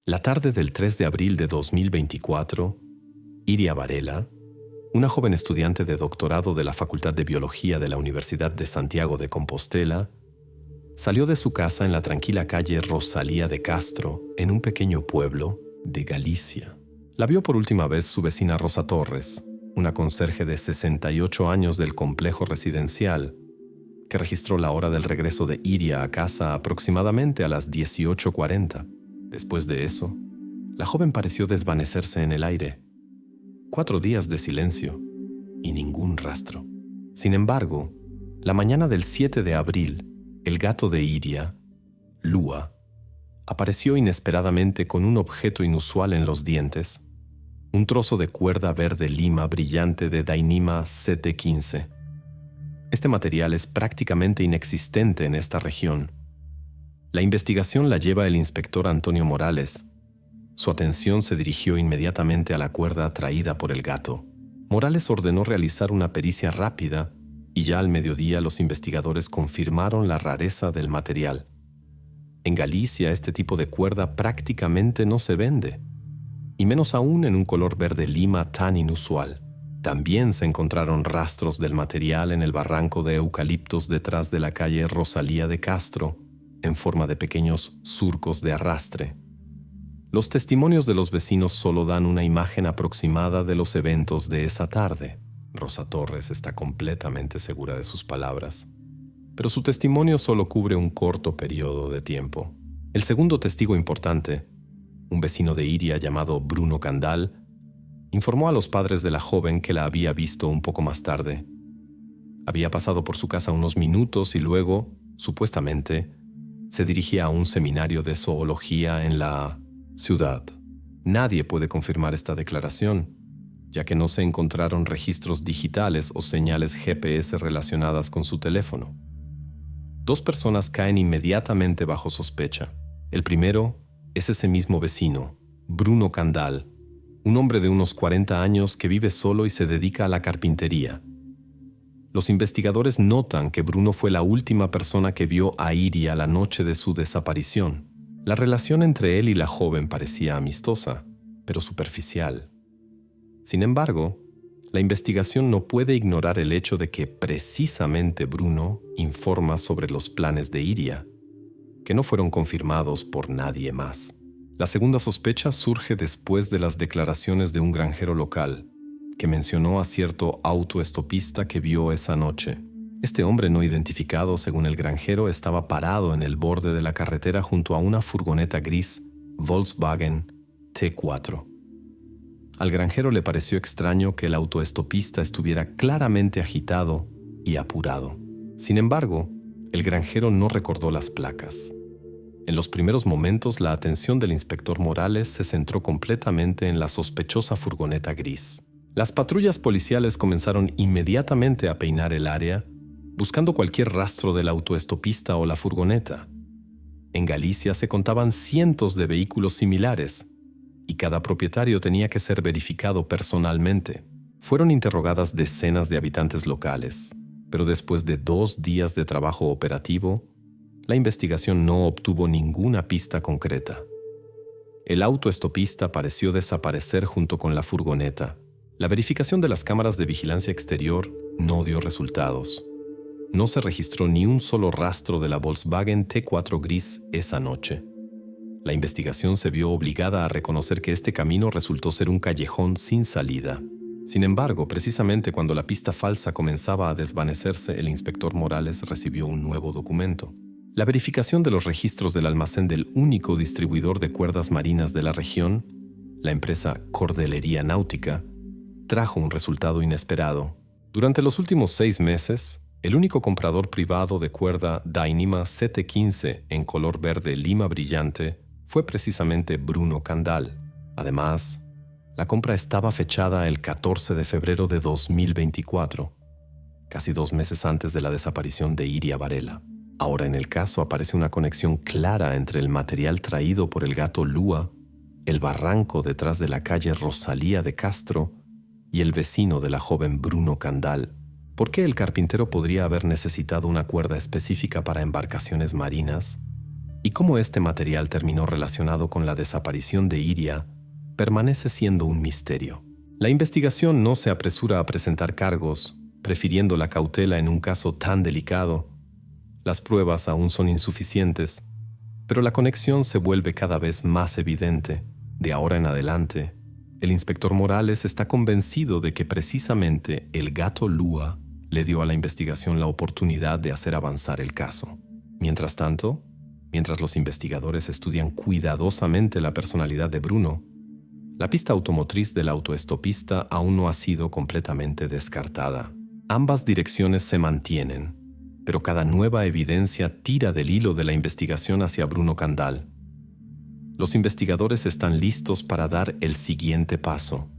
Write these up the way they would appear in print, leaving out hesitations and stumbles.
La tarde del 3 de abril de 2024, Iria Varela, una joven estudiante de doctorado de la Facultad de Biología de la Universidad de Santiago de Compostela, salió de su casa en la tranquila calle Rosalía de Castro, en un pequeño pueblo de Galicia. La vio por última vez su vecina Rosa Torres, una conserje de 68 años del complejo residencial, que registró la hora del regreso de Iria a casa aproximadamente a las 18:40. Después de eso, la joven pareció desvanecerse en el aire. 4 días de silencio y ningún rastro. Sin embargo, la mañana del 7 de abril, el gato de Iria, Lua, apareció inesperadamente con un objeto inusual en los dientes, un trozo de cuerda verde lima brillante de Dyneema CT15. Este material es prácticamente inexistente en esta región. La investigación la lleva el inspector Antonio Morales. Su atención se dirigió inmediatamente a la cuerda traída por el gato. Morales ordenó realizar una pericia rápida y ya al mediodía los investigadores confirmaron la rareza del material. En Galicia este tipo de cuerda prácticamente no se vende, y menos aún en un color verde lima tan inusual. También se encontraron rastros del material en el barranco de eucaliptos detrás de la calle Rosalía de Castro, en forma de pequeños surcos de arrastre. Los testimonios de los vecinos solo dan una imagen aproximada de los eventos de esa tarde. Rosa Torres está completamente segura de sus palabras, pero su testimonio solo cubre un corto periodo de tiempo. El segundo testigo importante, un vecino de Iria llamado Bruno Candal, informó a los padres de la joven que la había visto un poco más tarde. Había pasado por su casa unos minutos y luego, supuestamente, se dirigía a un seminario de zoología en la ciudad. Nadie puede confirmar esta declaración, ya que no se encontraron registros digitales o señales GPS relacionadas con su teléfono. 2 personas caen inmediatamente bajo sospecha. El primero es ese mismo vecino, Bruno Candal, un hombre de unos 40 años que vive solo y se dedica a la carpintería. Los investigadores notan que Bruno fue la última persona que vio a Iria la noche de su desaparición. La relación entre él y la joven parecía amistosa, pero superficial. Sin embargo, la investigación no puede ignorar el hecho de que precisamente Bruno informa sobre los planes de Iria, que no fueron confirmados por nadie más. La segunda sospecha surge después de las declaraciones de un granjero local, que mencionó a cierto autoestopista que vio esa noche. Este hombre no identificado, según el granjero, estaba parado en el borde de la carretera junto a una furgoneta gris Volkswagen T4. Al granjero le pareció extraño que el autoestopista estuviera claramente agitado y apurado. Sin embargo, el granjero no recordó las placas. En los primeros momentos, la atención del inspector Morales se centró completamente en la sospechosa furgoneta gris. Las patrullas policiales comenzaron inmediatamente a peinar el área, buscando cualquier rastro del autoestopista o la furgoneta. En Galicia se contaban cientos de vehículos similares, y cada propietario tenía que ser verificado personalmente. Fueron interrogadas decenas de habitantes locales, pero después de 2 días de trabajo operativo, la investigación no obtuvo ninguna pista concreta. El autoestopista pareció desaparecer junto con la furgoneta. La verificación de las cámaras de vigilancia exterior no dio resultados. No se registró ni un solo rastro de la Volkswagen T4 gris esa noche. La investigación se vio obligada a reconocer que este camino resultó ser un callejón sin salida. Sin embargo, precisamente cuando la pista falsa comenzaba a desvanecerse, el inspector Morales recibió un nuevo documento. La verificación de los registros del almacén del único distribuidor de cuerdas marinas de la región, la empresa Cordelería Náutica, trajo un resultado inesperado. Durante los últimos 6 meses, el único comprador privado de cuerda Dyneema CT15 en color verde lima brillante fue precisamente Bruno Candal. Además, la compra estaba fechada el 14 de febrero de 2024, casi 2 meses antes de la desaparición de Iria Varela. Ahora en el caso aparece una conexión clara entre el material traído por el gato Lua, el barranco detrás de la calle Rosalía de Castro y el vecino de la joven Bruno Candal. ¿Por qué el carpintero podría haber necesitado una cuerda específica para embarcaciones marinas Y cómo este material terminó relacionado con la desaparición de Iria permanece siendo un misterio. La investigación no se apresura a presentar cargos, prefiriendo la cautela en un caso tan delicado. Las pruebas aún son insuficientes, pero la conexión se vuelve cada vez más evidente. De ahora en adelante, el inspector Morales está convencido de que precisamente el gato Lua le dio a la investigación la oportunidad de hacer avanzar el caso. Mientras tanto, mientras los investigadores estudian cuidadosamente la personalidad de Bruno, la pista automotriz del autoestopista aún no ha sido completamente descartada. Ambas direcciones se mantienen, pero cada nueva evidencia tira del hilo de la investigación hacia Bruno Candal. Los investigadores están listos para dar el siguiente paso,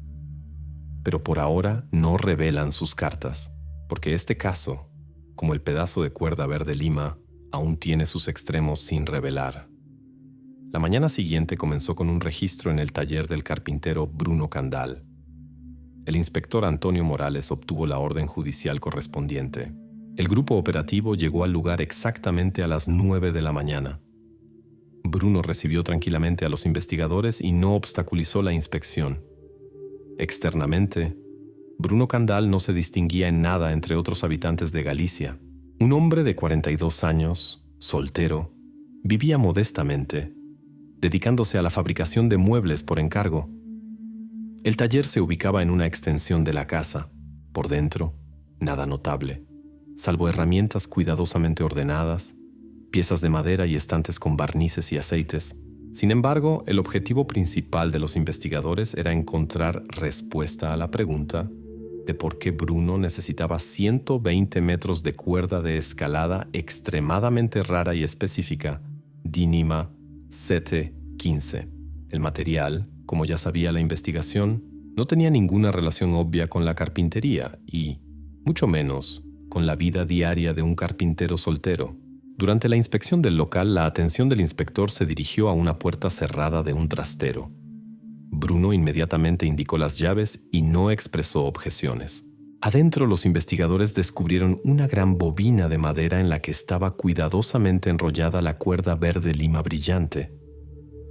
pero por ahora no revelan sus cartas, porque este caso, como el pedazo de cuerda verde lima, aún tiene sus extremos sin revelar. La mañana siguiente comenzó con un registro en el taller del carpintero Bruno Candal. El inspector Antonio Morales obtuvo la orden judicial correspondiente. El grupo operativo llegó al lugar exactamente a las 9 de la mañana. Bruno recibió tranquilamente a los investigadores y no obstaculizó la inspección. Externamente, Bruno Candal no se distinguía en nada entre otros habitantes de Galicia. Un hombre de 42 años, soltero, vivía modestamente, dedicándose a la fabricación de muebles por encargo. El taller se ubicaba en una extensión de la casa. Por dentro, nada notable, salvo herramientas cuidadosamente ordenadas, piezas de madera y estantes con barnices y aceites. Sin embargo, el objetivo principal de los investigadores era encontrar respuesta a la pregunta de por qué Bruno necesitaba 120 metros de cuerda de escalada extremadamente rara y específica, Dyneema CT15. El material, como ya sabía la investigación, no tenía ninguna relación obvia con la carpintería y, mucho menos, con la vida diaria de un carpintero soltero. Durante la inspección del local, la atención del inspector se dirigió a una puerta cerrada de un trastero. Bruno inmediatamente indicó las llaves y no expresó objeciones. Adentro, los investigadores descubrieron una gran bobina de madera en la que estaba cuidadosamente enrollada la cuerda verde lima brillante.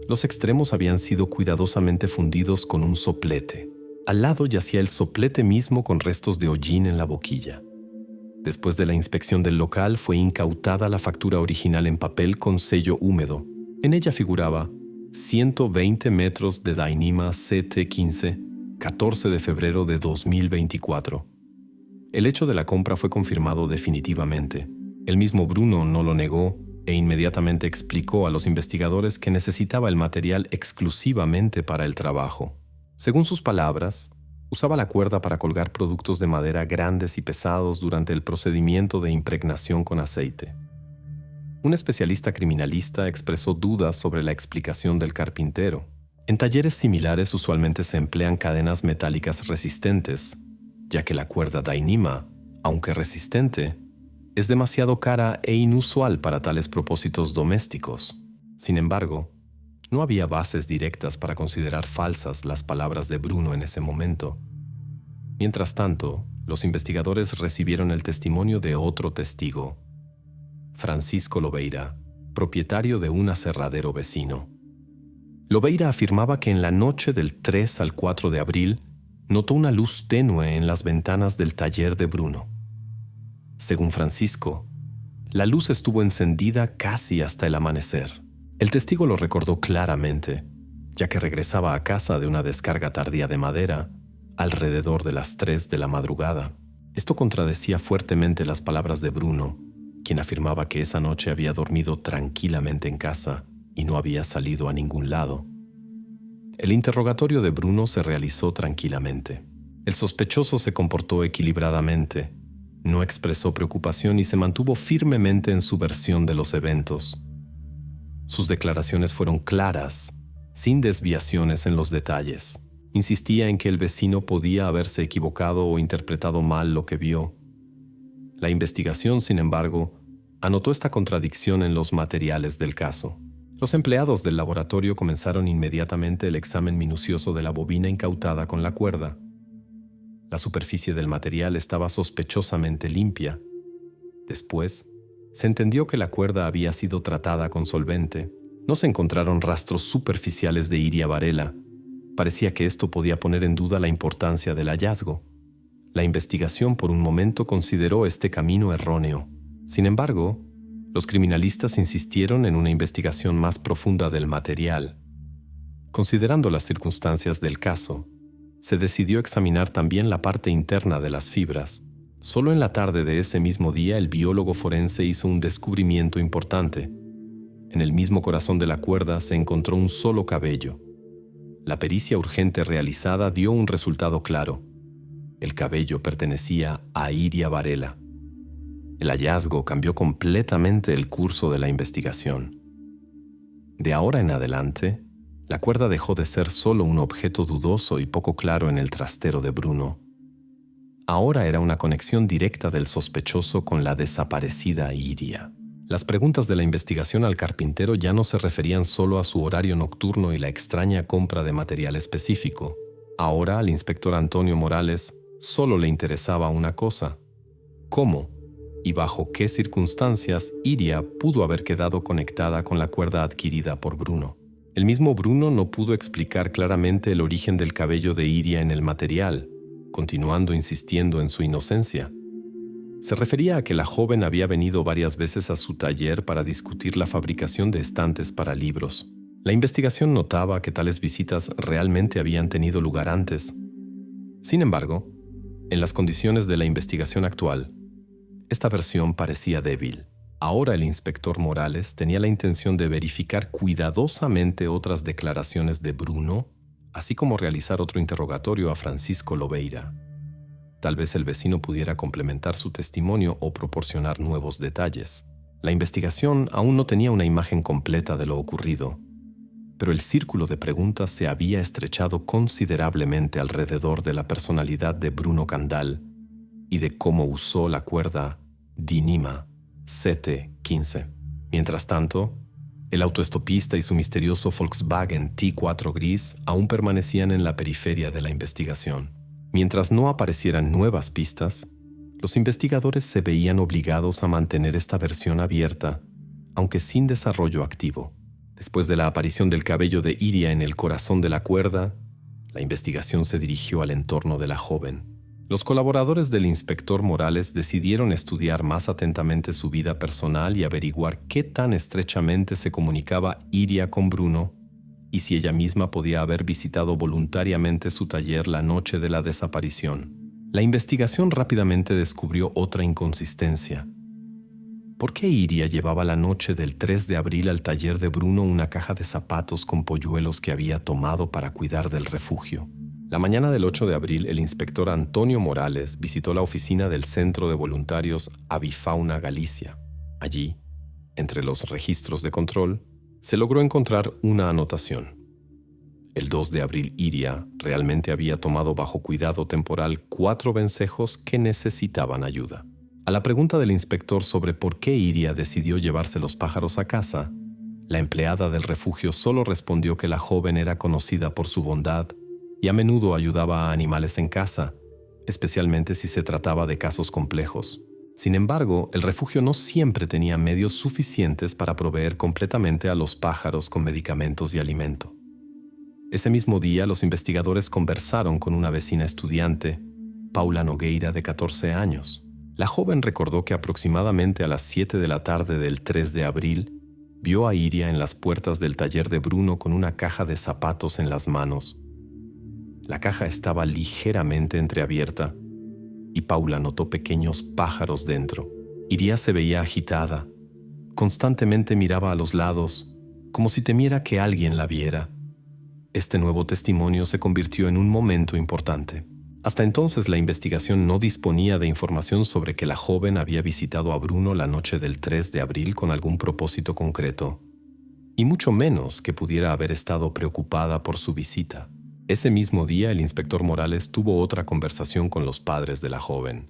Los extremos habían sido cuidadosamente fundidos con un soplete. Al lado yacía el soplete mismo con restos de hollín en la boquilla. Después de la inspección del local, fue incautada la factura original en papel con sello húmedo. En ella figuraba 120 metros de Dyneema CT15, 14 de febrero de 2024. El hecho de la compra fue confirmado definitivamente. El mismo Bruno no lo negó e inmediatamente explicó a los investigadores que necesitaba el material exclusivamente para el trabajo. Según sus palabras, usaba la cuerda para colgar productos de madera grandes y pesados durante el procedimiento de impregnación con aceite. Un especialista criminalista expresó dudas sobre la explicación del carpintero. En talleres similares usualmente se emplean cadenas metálicas resistentes, ya que la cuerda Dyneema, aunque resistente, es demasiado cara e inusual para tales propósitos domésticos. Sin embargo, no había bases directas para considerar falsas las palabras de Bruno en ese momento. Mientras tanto, los investigadores recibieron el testimonio de otro testigo, Francisco Lobeira, propietario de un aserradero vecino. Lobeira afirmaba que en la noche del 3 al 4 de abril notó una luz tenue en las ventanas del taller de Bruno. Según Francisco, la luz estuvo encendida casi hasta el amanecer. El testigo lo recordó claramente, ya que regresaba a casa de una descarga tardía de madera alrededor de las 3 de la madrugada. Esto contradecía fuertemente las palabras de Bruno, quien afirmaba que esa noche había dormido tranquilamente en casa y no había salido a ningún lado. El interrogatorio de Bruno se realizó tranquilamente. El sospechoso se comportó equilibradamente, no expresó preocupación y se mantuvo firmemente en su versión de los eventos. Sus declaraciones fueron claras, sin desviaciones en los detalles. Insistía en que el vecino podía haberse equivocado o interpretado mal lo que vio. La investigación, sin embargo, anotó esta contradicción en los materiales del caso. Los empleados del laboratorio comenzaron inmediatamente el examen minucioso de la bobina incautada con la cuerda. La superficie del material estaba sospechosamente limpia. Después, Se entendió que la cuerda había sido tratada con solvente. No se encontraron rastros superficiales de Iria Varela. Parecía que esto podía poner en duda la importancia del hallazgo. La investigación por un momento consideró este camino erróneo. Sin embargo, los criminalistas insistieron en una investigación más profunda del material. Considerando las circunstancias del caso, se decidió examinar también la parte interna de las fibras. Solo en la tarde de ese mismo día, el biólogo forense hizo un descubrimiento importante. En el mismo corazón de la cuerda se encontró un solo cabello. La pericia urgente realizada dio un resultado claro. El cabello pertenecía a Iria Varela. El hallazgo cambió completamente el curso de la investigación. De ahora en adelante, la cuerda dejó de ser solo un objeto dudoso y poco claro en el trastero de Bruno. Ahora era una conexión directa del sospechoso con la desaparecida Iria. Las preguntas de la investigación al carpintero ya no se referían solo a su horario nocturno y la extraña compra de material específico. Ahora al inspector Antonio Morales solo le interesaba una cosa: ¿cómo y bajo qué circunstancias Iria pudo haber quedado conectada con la cuerda adquirida por Bruno? El mismo Bruno no pudo explicar claramente el origen del cabello de Iria en el material, continuando insistiendo en su inocencia. Se refería a que la joven había venido varias veces a su taller para discutir la fabricación de estantes para libros. La investigación notaba que tales visitas realmente habían tenido lugar antes. Sin embargo, en las condiciones de la investigación actual, esta versión parecía débil. Ahora el inspector Morales tenía la intención de verificar cuidadosamente otras declaraciones de Bruno, así como realizar otro interrogatorio a Francisco Lobeira. Tal vez el vecino pudiera complementar su testimonio o proporcionar nuevos detalles. La investigación aún no tenía una imagen completa de lo ocurrido, pero el círculo de preguntas se había estrechado considerablemente alrededor de la personalidad de Bruno Candal y de cómo usó la cuerda Dyneema CT-15. Mientras tanto, el autoestopista y su misterioso Volkswagen T4 gris aún permanecían en la periferia de la investigación. Mientras no aparecieran nuevas pistas, los investigadores se veían obligados a mantener esta versión abierta, aunque sin desarrollo activo. Después de la aparición del cabello de Iria en el corazón de la cuerda, la investigación se dirigió al entorno de la joven. Los colaboradores del inspector Morales decidieron estudiar más atentamente su vida personal y averiguar qué tan estrechamente se comunicaba Iria con Bruno y si ella misma podía haber visitado voluntariamente su taller la noche de la desaparición. La investigación rápidamente descubrió otra inconsistencia. ¿Por qué Iria llevaba la noche del 3 de abril al taller de Bruno una caja de zapatos con polluelos que había tomado para cuidar del refugio? La mañana del 8 de abril, el inspector Antonio Morales visitó la oficina del Centro de Voluntarios Avifauna Galicia. Allí, entre los registros de control, se logró encontrar una anotación. El 2 de abril, Iria realmente había tomado bajo cuidado temporal 4 vencejos que necesitaban ayuda. A la pregunta del inspector sobre por qué Iria decidió llevarse los pájaros a casa, la empleada del refugio solo respondió que la joven era conocida por su bondad y a menudo ayudaba a animales en casa, especialmente si se trataba de casos complejos. Sin embargo, el refugio no siempre tenía medios suficientes para proveer completamente a los pájaros con medicamentos y alimento. Ese mismo día, los investigadores conversaron con una vecina estudiante, Paula Nogueira, de 14 años. La joven recordó que aproximadamente a las 7 de la tarde del 3 de abril, vio a Iria en las puertas del taller de Bruno con una caja de zapatos en las manos. La caja estaba ligeramente entreabierta y Paula notó pequeños pájaros dentro. Iria se veía agitada. Constantemente miraba a los lados, como si temiera que alguien la viera. Este nuevo testimonio se convirtió en un momento importante. Hasta entonces la investigación no disponía de información sobre que la joven había visitado a Bruno la noche del 3 de abril con algún propósito concreto, y mucho menos que pudiera haber estado preocupada por su visita. Ese mismo día, el inspector Morales tuvo otra conversación con los padres de la joven.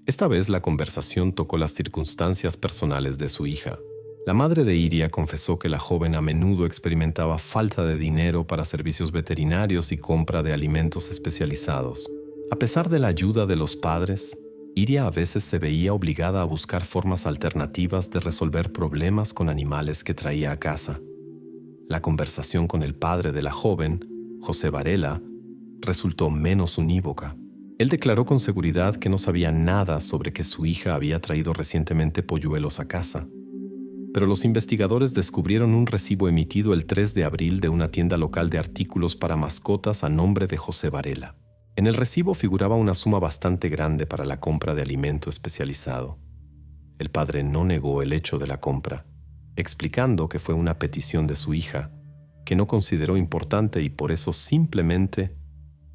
Esta vez la conversación tocó las circunstancias personales de su hija. La madre de Iria confesó que la joven a menudo experimentaba falta de dinero para servicios veterinarios y compra de alimentos especializados. A pesar de la ayuda de los padres, Iria a veces se veía obligada a buscar formas alternativas de resolver problemas con animales que traía a casa. La conversación con el padre de la joven, José Varela, resultó menos unívoca. Él declaró con seguridad que no sabía nada sobre que su hija había traído recientemente polluelos a casa. Pero los investigadores descubrieron un recibo emitido el 3 de abril de una tienda local de artículos para mascotas a nombre de José Varela. En el recibo figuraba una suma bastante grande para la compra de alimento especializado. El padre no negó el hecho de la compra, explicando que fue una petición de su hija, que no consideró importante y por eso simplemente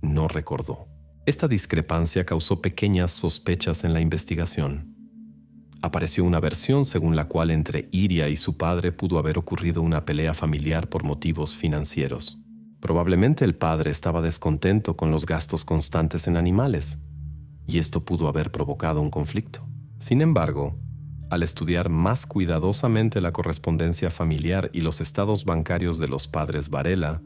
no recordó. Esta discrepancia causó pequeñas sospechas en la investigación. Apareció una versión según la cual entre Iria y su padre pudo haber ocurrido una pelea familiar por motivos financieros. Probablemente el padre estaba descontento con los gastos constantes en animales, y esto pudo haber provocado un conflicto. Sin embargo, al estudiar más cuidadosamente la correspondencia familiar y los estados bancarios de los padres Varela,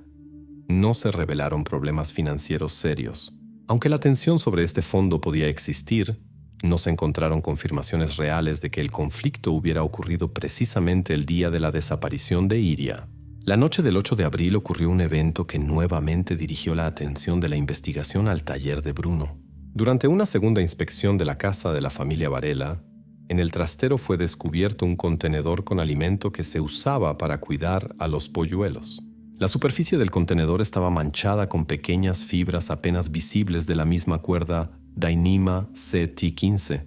no se revelaron problemas financieros serios. Aunque la tensión sobre este fondo podía existir, no se encontraron confirmaciones reales de que el conflicto hubiera ocurrido precisamente el día de la desaparición de Iria. La noche del 8 de abril ocurrió un evento que nuevamente dirigió la atención de la investigación al taller de Bruno. Durante una segunda inspección de la casa de la familia Varela, en el trastero fue descubierto un contenedor con alimento que se usaba para cuidar a los polluelos. La superficie del contenedor estaba manchada con pequeñas fibras apenas visibles de la misma cuerda Dyneema CT15.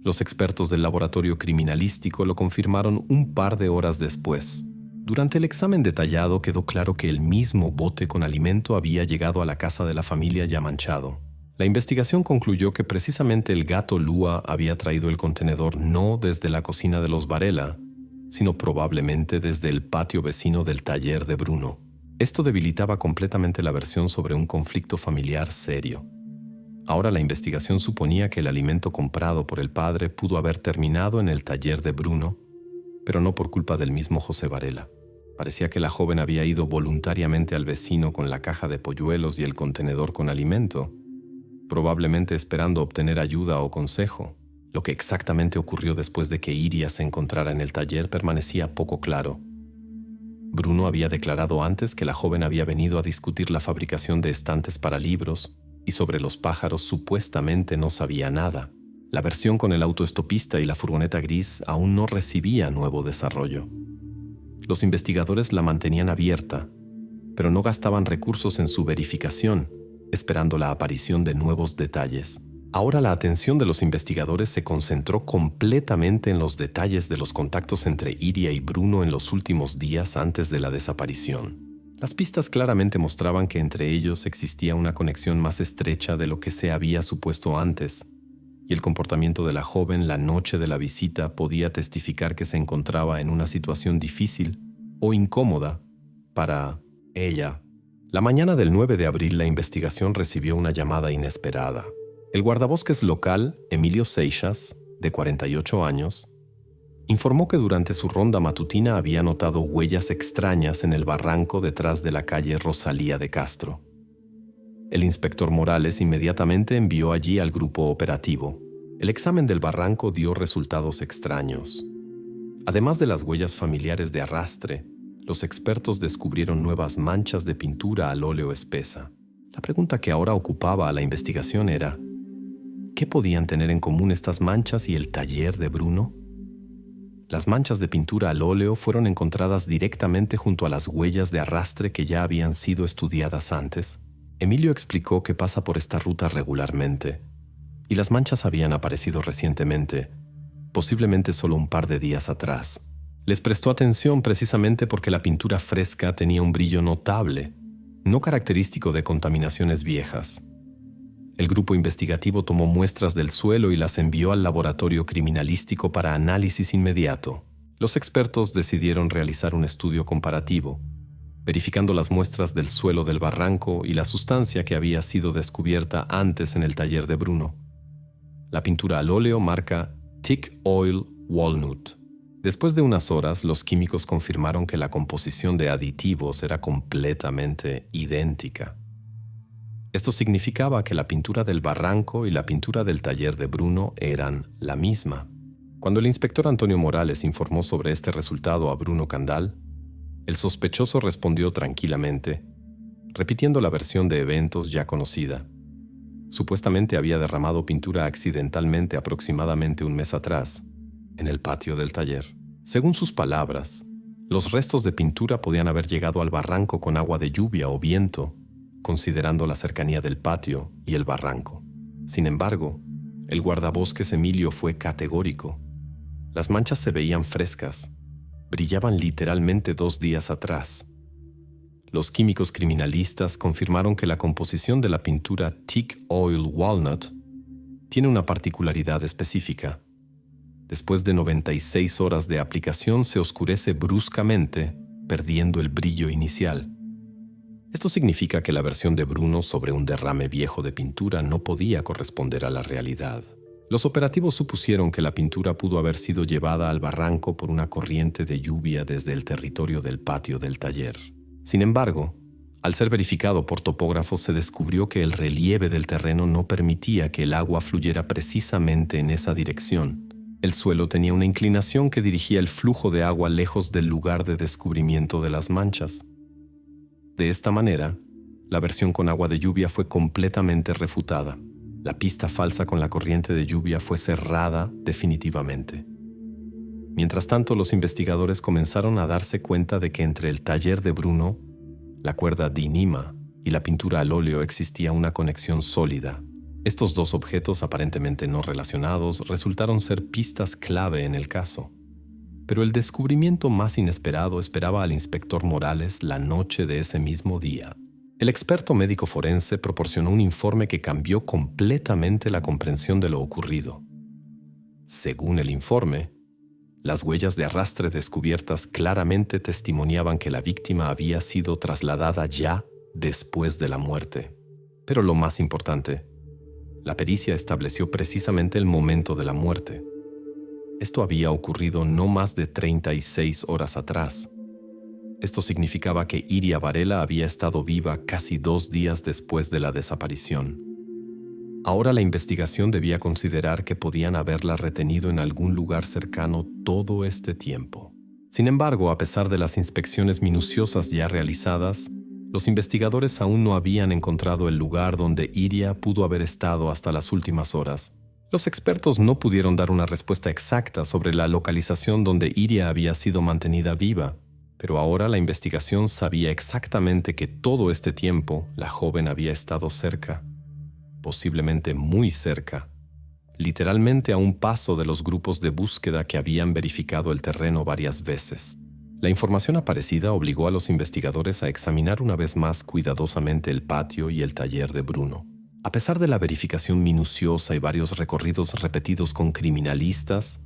Los expertos del laboratorio criminalístico lo confirmaron un par de horas después. Durante el examen detallado quedó claro que el mismo bote con alimento había llegado a la casa de la familia ya manchado. La investigación concluyó que precisamente el gato Lua había traído el contenedor no desde la cocina de los Varela, sino probablemente desde el patio vecino del taller de Bruno. Esto debilitaba completamente la versión sobre un conflicto familiar serio. Ahora la investigación suponía que el alimento comprado por el padre pudo haber terminado en el taller de Bruno, pero no por culpa del mismo José Varela. Parecía que la joven había ido voluntariamente al vecino con la caja de polluelos y el contenedor con alimento, probablemente esperando obtener ayuda o consejo. Lo que exactamente ocurrió después de que Iria se encontrara en el taller permanecía poco claro. Bruno había declarado antes que la joven había venido a discutir la fabricación de estantes para libros y sobre los pájaros supuestamente no sabía nada. La versión con el autoestopista y la furgoneta gris aún no recibía nuevo desarrollo. Los investigadores la mantenían abierta, pero no gastaban recursos en su verificación, esperando la aparición de nuevos detalles. Ahora la atención de los investigadores se concentró completamente en los detalles de los contactos entre Iria y Bruno en los últimos días antes de la desaparición. Las pistas claramente mostraban que entre ellos existía una conexión más estrecha de lo que se había supuesto antes, y el comportamiento de la joven la noche de la visita podía testificar que se encontraba en una situación difícil o incómoda para ella. La mañana del 9 de abril la investigación recibió una llamada inesperada. El guardabosques local, Emilio Seixas, de 48 años, informó que durante su ronda matutina había notado huellas extrañas en el barranco detrás de la calle Rosalía de Castro. El inspector Morales inmediatamente envió allí al grupo operativo. El examen del barranco dio resultados extraños. Además de las huellas familiares de arrastre, los expertos descubrieron nuevas manchas de pintura al óleo espesa. La pregunta que ahora ocupaba a la investigación era: ¿qué podían tener en común estas manchas y el taller de Bruno? Las manchas de pintura al óleo fueron encontradas directamente junto a las huellas de arrastre que ya habían sido estudiadas antes. Emilio explicó que pasa por esta ruta regularmente, y las manchas habían aparecido recientemente, posiblemente solo un par de días atrás. Les prestó atención precisamente porque la pintura fresca tenía un brillo notable, no característico de contaminaciones viejas. El grupo investigativo tomó muestras del suelo y las envió al laboratorio criminalístico para análisis inmediato. Los expertos decidieron realizar un estudio comparativo, verificando las muestras del suelo del barranco y la sustancia que había sido descubierta antes en el taller de Bruno. La pintura al óleo marca Teak Oil Walnut. Después de unas horas, los químicos confirmaron que la composición de aditivos era completamente idéntica. Esto significaba que la pintura del barranco y la pintura del taller de Bruno eran la misma. Cuando el inspector Antonio Morales informó sobre este resultado a Bruno Candal, el sospechoso respondió tranquilamente, repitiendo la versión de eventos ya conocida. Supuestamente había derramado pintura accidentalmente aproximadamente un mes atrás, en el patio del taller. Según sus palabras, los restos de pintura podían haber llegado al barranco con agua de lluvia o viento, considerando la cercanía del patio y el barranco. Sin embargo, el guardabosques Emilio fue categórico. Las manchas se veían frescas, brillaban literalmente 2 días atrás. Los químicos criminalistas confirmaron que la composición de la pintura Teak Oil Walnut tiene una particularidad específica. Después de 96 horas de aplicación se oscurece bruscamente, perdiendo el brillo inicial. Esto significa que la versión de Bruno sobre un derrame viejo de pintura no podía corresponder a la realidad. Los operativos supusieron que la pintura pudo haber sido llevada al barranco por una corriente de lluvia desde el territorio del patio del taller. Sin embargo, al ser verificado por topógrafos se descubrió que el relieve del terreno no permitía que el agua fluyera precisamente en esa dirección. El suelo tenía una inclinación que dirigía el flujo de agua lejos del lugar de descubrimiento de las manchas. De esta manera, la versión con agua de lluvia fue completamente refutada. La pista falsa con la corriente de lluvia fue cerrada definitivamente. Mientras tanto, los investigadores comenzaron a darse cuenta de que entre el taller de Bruno, la cuerda Dyneema y la pintura al óleo existía una conexión sólida. Estos dos objetos aparentemente no relacionados resultaron ser pistas clave en el caso. Pero el descubrimiento más inesperado esperaba al inspector Morales la noche de ese mismo día. El experto médico forense proporcionó un informe que cambió completamente la comprensión de lo ocurrido. Según el informe, las huellas de arrastre descubiertas claramente testimoniaban que la víctima había sido trasladada ya después de la muerte. Pero lo más importante, la pericia estableció precisamente el momento de la muerte. Esto había ocurrido no más de 36 horas atrás. Esto significaba que Iria Varela había estado viva casi 2 días después de la desaparición. Ahora la investigación debía considerar que podían haberla retenido en algún lugar cercano todo este tiempo. Sin embargo, a pesar de las inspecciones minuciosas ya realizadas, los investigadores aún no habían encontrado el lugar donde Iria pudo haber estado hasta las últimas horas. Los expertos no pudieron dar una respuesta exacta sobre la localización donde Iria había sido mantenida viva, pero ahora la investigación sabía exactamente que todo este tiempo la joven había estado cerca, posiblemente muy cerca, literalmente a un paso de los grupos de búsqueda que habían verificado el terreno varias veces. La información aparecida obligó a los investigadores a examinar una vez más cuidadosamente el patio y el taller de Bruno. A pesar de la verificación minuciosa y varios recorridos repetidos con criminalistas,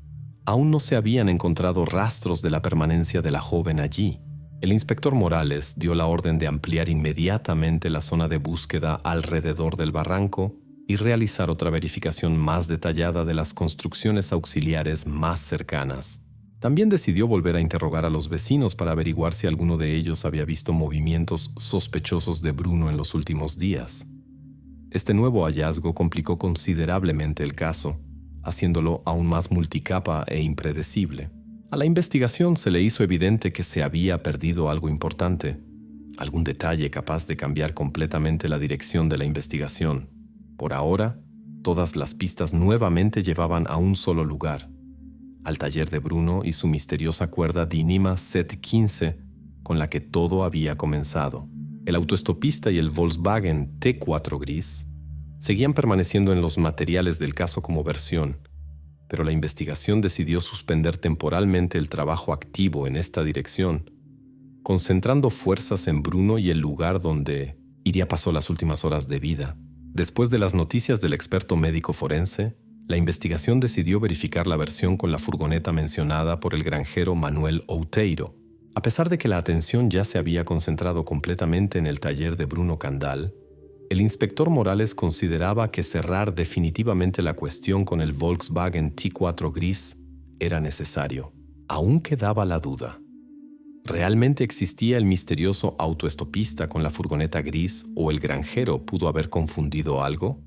aún no se habían encontrado rastros de la permanencia de la joven allí. El inspector Morales dio la orden de ampliar inmediatamente la zona de búsqueda alrededor del barranco y realizar otra verificación más detallada de las construcciones auxiliares más cercanas. También decidió volver a interrogar a los vecinos para averiguar si alguno de ellos había visto movimientos sospechosos de Bruno en los últimos días. Este nuevo hallazgo complicó considerablemente el caso, haciéndolo aún más multicapa e impredecible. A la investigación se le hizo evidente que se había perdido algo importante, algún detalle capaz de cambiar completamente la dirección de la investigación. Por ahora, todas las pistas nuevamente llevaban a un solo lugar, al taller de Bruno y su misteriosa cuerda Dyneema Z15, con la que todo había comenzado. El autoestopista y el Volkswagen T4 gris seguían permaneciendo en los materiales del caso como versión, pero la investigación decidió suspender temporalmente el trabajo activo en esta dirección, concentrando fuerzas en Bruno y el lugar donde Iria pasó las últimas horas de vida. Después de las noticias del experto médico forense, la investigación decidió verificar la versión con la furgoneta mencionada por el granjero Manuel Outeiro. A pesar de que la atención ya se había concentrado completamente en el taller de Bruno Candal, el inspector Morales consideraba que cerrar definitivamente la cuestión con el Volkswagen T4 gris era necesario. Aún quedaba la duda. ¿Realmente existía el misterioso autoestopista con la furgoneta gris o el granjero pudo haber confundido algo?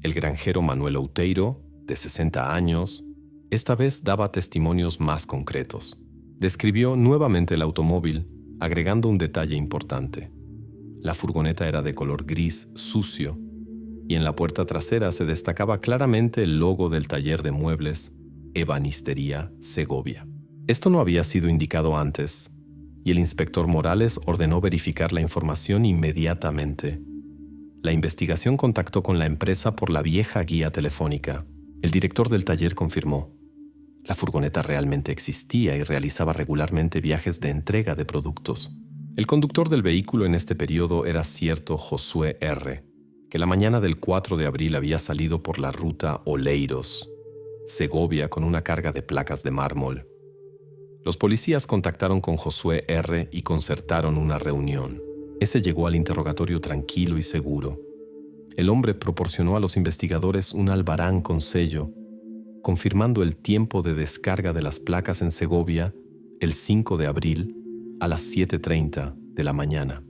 El granjero Manuel Outeiro, de 60 años, esta vez daba testimonios más concretos. Describió nuevamente el automóvil, agregando un detalle importante. La furgoneta era de color gris sucio y en la puerta trasera se destacaba claramente el logo del taller de muebles Ebanistería Segovia. Esto no había sido indicado antes, y el inspector Morales ordenó verificar la información inmediatamente. La investigación contactó con la empresa por la vieja guía telefónica. El director del taller confirmó. La furgoneta realmente existía y realizaba regularmente viajes de entrega de productos. El conductor del vehículo en este periodo era cierto Josué R., que la mañana del 4 de abril había salido por la ruta Oleiros, Segovia, con una carga de placas de mármol. Los policías contactaron con Josué R. y concertaron una reunión. Ese llegó al interrogatorio tranquilo y seguro. El hombre proporcionó a los investigadores un albarán con sello, confirmando el tiempo de descarga de las placas en Segovia el 5 de abril a las 7:30 de la mañana.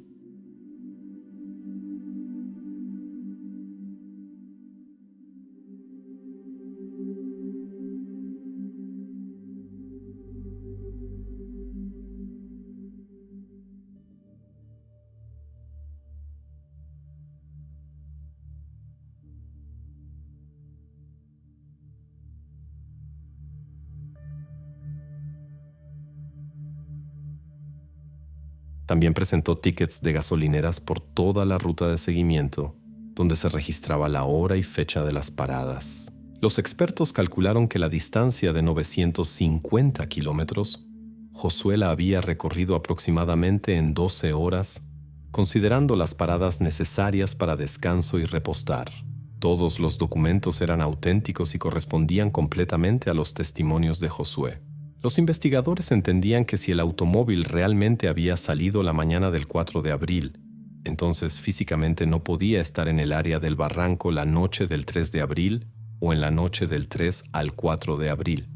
También presentó tickets de gasolineras por toda la ruta de seguimiento, donde se registraba la hora y fecha de las paradas. Los expertos calcularon que la distancia de 950 kilómetros, Josué la había recorrido aproximadamente en 12 horas, considerando las paradas necesarias para descanso y repostar. Todos los documentos eran auténticos y correspondían completamente a los testimonios de Josué. Los investigadores entendían que si el automóvil realmente había salido la mañana del 4 de abril, entonces físicamente no podía estar en el área del barranco la noche del 3 de abril o en la noche del 3 al 4 de abril,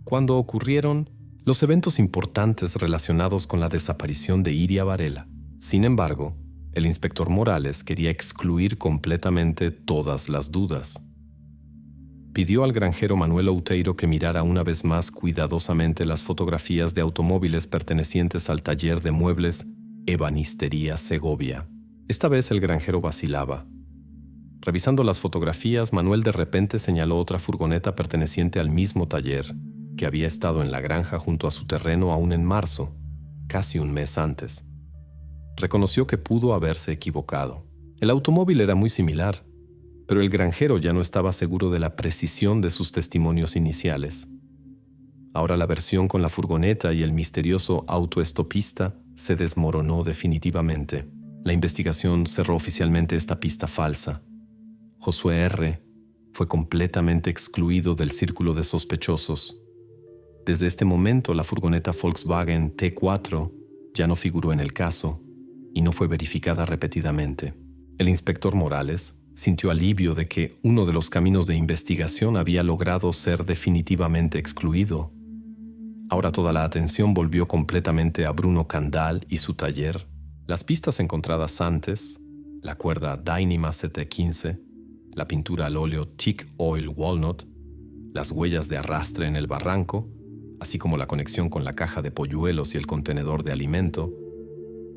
cuando ocurrieron los eventos importantes relacionados con la desaparición de Iria Varela. Sin embargo, el inspector Morales quería excluir completamente todas las dudas. Pidió al granjero Manuel Outeiro que mirara una vez más cuidadosamente las fotografías de automóviles pertenecientes al taller de muebles Ebanistería Segovia. Esta vez el granjero vacilaba. Revisando las fotografías, Manuel de repente señaló otra furgoneta perteneciente al mismo taller, que había estado en la granja junto a su terreno aún en marzo, casi un mes antes. Reconoció que pudo haberse equivocado. El automóvil era muy similar, pero el granjero ya no estaba seguro de la precisión de sus testimonios iniciales. Ahora la versión con la furgoneta y el misterioso autoestopista se desmoronó definitivamente. La investigación cerró oficialmente esta pista falsa. Josué R. fue completamente excluido del círculo de sospechosos. Desde este momento, la furgoneta Volkswagen T4 ya no figuró en el caso y no fue verificada repetidamente. El inspector Morales sintió alivio de que uno de los caminos de investigación había logrado ser definitivamente excluido. Ahora toda la atención volvió completamente a Bruno Candal y su taller. Las pistas encontradas antes, la cuerda Dyneema CT15, la pintura al óleo Teak Oil Walnut, las huellas de arrastre en el barranco, así como la conexión con la caja de polluelos y el contenedor de alimento,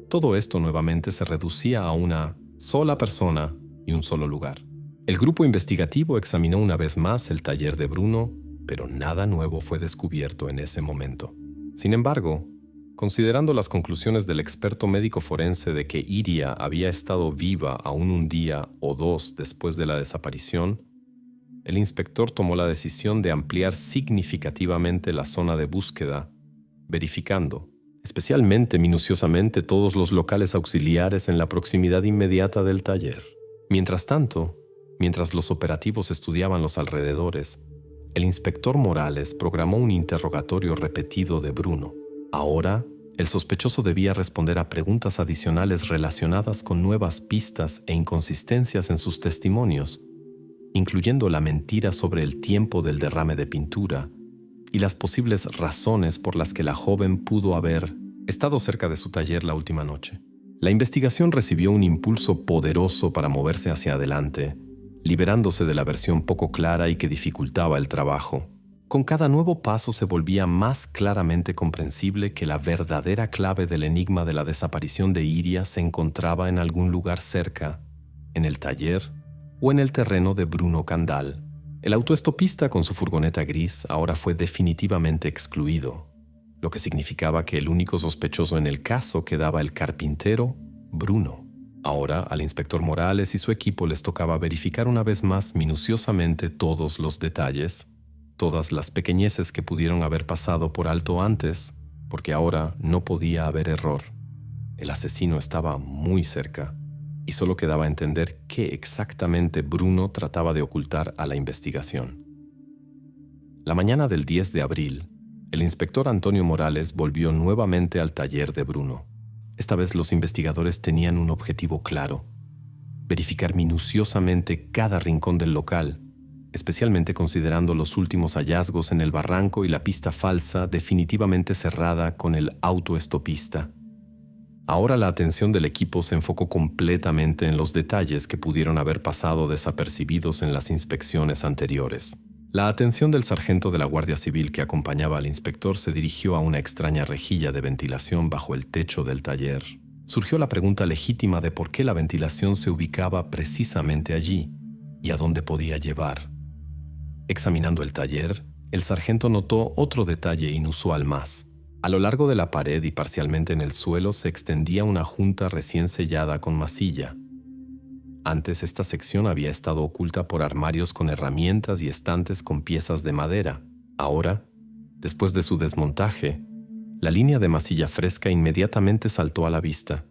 todo esto nuevamente se reducía a una sola persona y un solo lugar. El grupo investigativo examinó una vez más el taller de Bruno, pero nada nuevo fue descubierto en ese momento. Sin embargo, considerando las conclusiones del experto médico forense de que Iria había estado viva aún un día o dos después de la desaparición, el inspector tomó la decisión de ampliar significativamente la zona de búsqueda, verificando, especialmente minuciosamente, todos los locales auxiliares en la proximidad inmediata del taller. Mientras tanto, mientras los operativos estudiaban los alrededores, el inspector Morales programó un interrogatorio repetido de Bruno. Ahora, el sospechoso debía responder a preguntas adicionales relacionadas con nuevas pistas e inconsistencias en sus testimonios, incluyendo la mentira sobre el tiempo del derrame de pintura y las posibles razones por las que la joven pudo haber estado cerca de su taller la última noche. La investigación recibió un impulso poderoso para moverse hacia adelante, liberándose de la versión poco clara y que dificultaba el trabajo. Con cada nuevo paso se volvía más claramente comprensible que la verdadera clave del enigma de la desaparición de Iria se encontraba en algún lugar cerca, en el taller o en el terreno de Bruno Candal. El autoestopista con su furgoneta gris ahora fue definitivamente excluido, lo que significaba que el único sospechoso en el caso quedaba el carpintero, Bruno. Ahora, al inspector Morales y su equipo les tocaba verificar una vez más minuciosamente todos los detalles, todas las pequeñeces que pudieron haber pasado por alto antes, porque ahora no podía haber error. El asesino estaba muy cerca, y solo quedaba entender qué exactamente Bruno trataba de ocultar a la investigación. La mañana del 10 de abril, el inspector Antonio Morales volvió nuevamente al taller de Bruno. Esta vez los investigadores tenían un objetivo claro: verificar minuciosamente cada rincón del local, especialmente considerando los últimos hallazgos en el barranco y la pista falsa definitivamente cerrada con el autoestopista. Ahora la atención del equipo se enfocó completamente en los detalles que pudieron haber pasado desapercibidos en las inspecciones anteriores. La atención del sargento de la Guardia Civil que acompañaba al inspector se dirigió a una extraña rejilla de ventilación bajo el techo del taller. Surgió la pregunta legítima de por qué la ventilación se ubicaba precisamente allí y a dónde podía llevar. Examinando el taller, el sargento notó otro detalle inusual más. A lo largo de la pared y parcialmente en el suelo se extendía una junta recién sellada con masilla. Antes esta sección había estado oculta por armarios con herramientas y estantes con piezas de madera. Ahora, después de su desmontaje, la línea de masilla fresca inmediatamente saltó a la vista.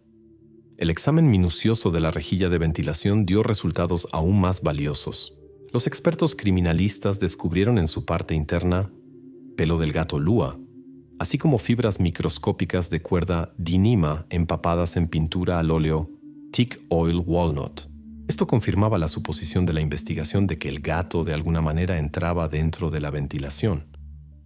El examen minucioso de la rejilla de ventilación dio resultados aún más valiosos. Los expertos criminalistas descubrieron en su parte interna pelo del gato Lua, así como fibras microscópicas de cuerda Dyneema empapadas en pintura al óleo Teak Oil Walnut. Esto confirmaba la suposición de la investigación de que el gato de alguna manera entraba dentro de la ventilación,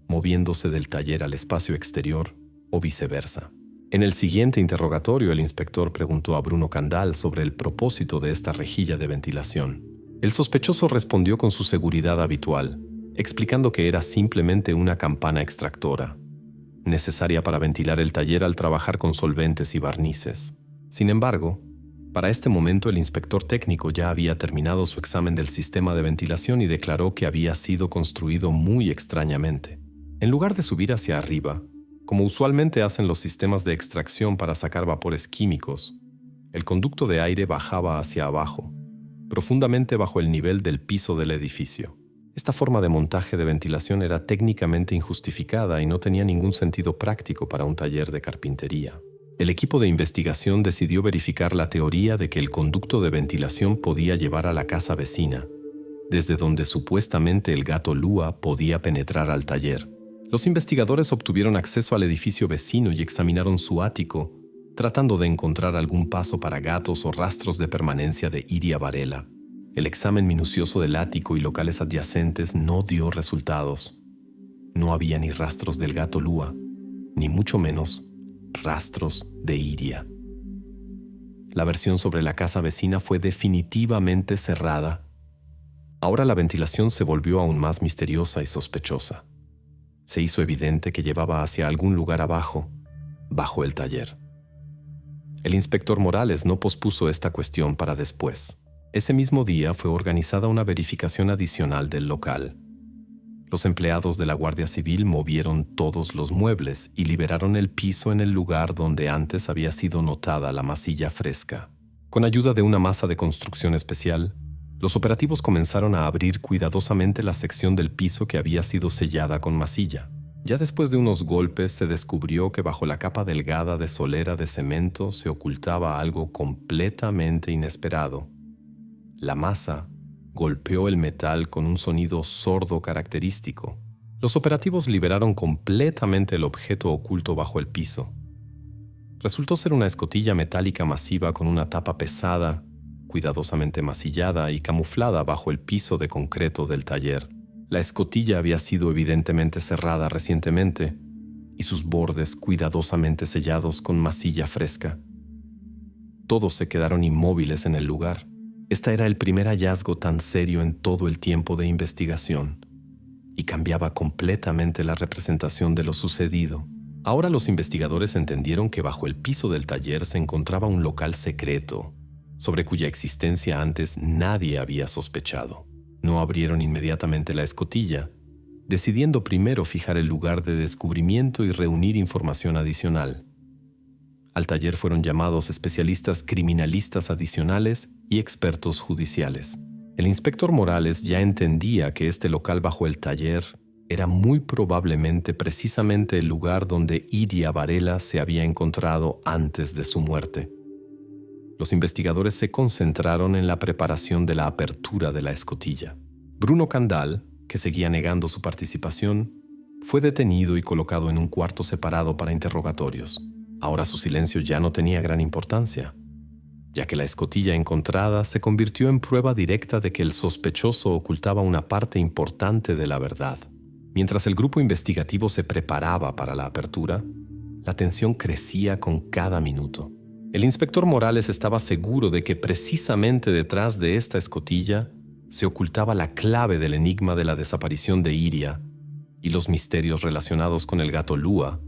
moviéndose del taller al espacio exterior o viceversa. En el siguiente interrogatorio, el inspector preguntó a Bruno Candal sobre el propósito de esta rejilla de ventilación. El sospechoso respondió con su seguridad habitual, explicando que era simplemente una campana extractora, necesaria para ventilar el taller al trabajar con solventes y barnices. Sin embargo, para este momento el inspector técnico ya había terminado su examen del sistema de ventilación y declaró que había sido construido muy extrañamente. En lugar de subir hacia arriba, como usualmente hacen los sistemas de extracción para sacar vapores químicos, el conducto de aire bajaba hacia abajo, profundamente bajo el nivel del piso del edificio. Esta forma de montaje de ventilación era técnicamente injustificada y no tenía ningún sentido práctico para un taller de carpintería. El equipo de investigación decidió verificar la teoría de que el conducto de ventilación podía llevar a la casa vecina, desde donde supuestamente el gato Lua podía penetrar al taller. Los investigadores obtuvieron acceso al edificio vecino y examinaron su ático, tratando de encontrar algún paso para gatos o rastros de permanencia de Iria Varela. El examen minucioso del ático y locales adyacentes no dio resultados. No había ni rastros del gato Lua, ni mucho menos rastros de Iria. La versión sobre la casa vecina fue definitivamente cerrada. Ahora la ventilación se volvió aún más misteriosa y sospechosa. Se hizo evidente que llevaba hacia algún lugar abajo, bajo el taller. El inspector Morales no pospuso esta cuestión para después. Ese mismo día fue organizada una verificación adicional del local. Los empleados de la Guardia Civil movieron todos los muebles y liberaron el piso en el lugar donde antes había sido notada la masilla fresca. Con ayuda de una masa de construcción especial, los operativos comenzaron a abrir cuidadosamente la sección del piso que había sido sellada con masilla. Ya después de unos golpes se descubrió que bajo la capa delgada de solera de cemento se ocultaba algo completamente inesperado. La masa golpeó el metal con un sonido sordo característico. Los operativos liberaron completamente el objeto oculto bajo el piso. Resultó ser una escotilla metálica masiva con una tapa pesada, cuidadosamente masillada y camuflada bajo el piso de concreto del taller. La escotilla había sido evidentemente cerrada recientemente y sus bordes cuidadosamente sellados con masilla fresca. Todos se quedaron inmóviles en el lugar. Este era el primer hallazgo tan serio en todo el tiempo de investigación y cambiaba completamente la representación de lo sucedido. Ahora los investigadores entendieron que bajo el piso del taller se encontraba un local secreto, sobre cuya existencia antes nadie había sospechado. No abrieron inmediatamente la escotilla, decidiendo primero fijar el lugar de descubrimiento y reunir información adicional. Al taller fueron llamados especialistas criminalistas adicionales y expertos judiciales. El inspector Morales ya entendía que este local bajo el taller era muy probablemente precisamente el lugar donde Iria Varela se había encontrado antes de su muerte. Los investigadores se concentraron en la preparación de la apertura de la escotilla. Bruno Candal, que seguía negando su participación, fue detenido y colocado en un cuarto separado para interrogatorios. Ahora su silencio ya no tenía gran importancia, ya que la escotilla encontrada se convirtió en prueba directa de que el sospechoso ocultaba una parte importante de la verdad. Mientras el grupo investigativo se preparaba para la apertura, la tensión crecía con cada minuto. El inspector Morales estaba seguro de que precisamente detrás de esta escotilla se ocultaba la clave del enigma de la desaparición de Iria y los misterios relacionados con el gato Lua,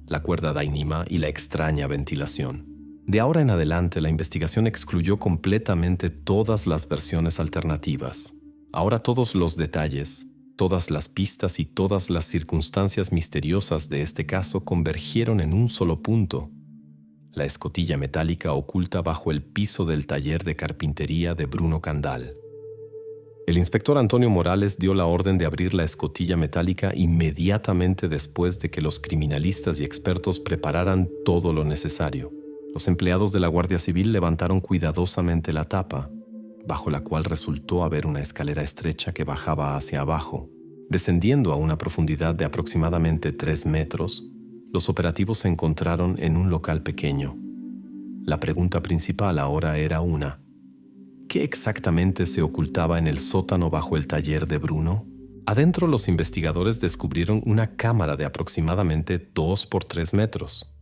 la cuerda Dainima y la extraña ventilación. De ahora en adelante, la investigación excluyó completamente todas las versiones alternativas. Ahora todos los detalles, todas las pistas y todas las circunstancias misteriosas de este caso convergieron en un solo punto: la escotilla metálica oculta bajo el piso del taller de carpintería de Bruno Candal. El inspector Antonio Morales dio la orden de abrir la escotilla metálica inmediatamente después de que los criminalistas y expertos prepararan todo lo necesario. Los empleados de la Guardia Civil levantaron cuidadosamente la tapa, bajo la cual resultó haber una escalera estrecha que bajaba hacia abajo. Descendiendo a una profundidad de aproximadamente 3 metros, los operativos se encontraron en un local pequeño. La pregunta principal ahora era una: ¿qué exactamente se ocultaba en el sótano bajo el taller de Bruno? Adentro, los investigadores descubrieron una cámara de aproximadamente 2 por 3 metros.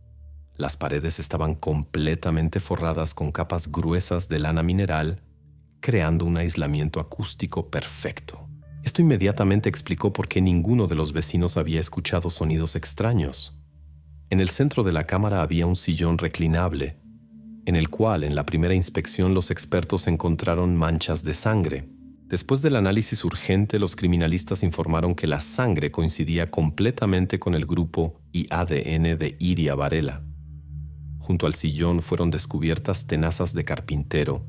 Las paredes estaban completamente forradas con capas gruesas de lana mineral, creando un aislamiento acústico perfecto. Esto inmediatamente explicó por qué ninguno de los vecinos había escuchado sonidos extraños. En el centro de la cámara había un sillón reclinable, en el cual en la primera inspección los expertos encontraron manchas de sangre. Después del análisis urgente, los criminalistas informaron que la sangre coincidía completamente con el grupo y ADN de Iria Varela. Junto al sillón fueron descubiertas tenazas de carpintero,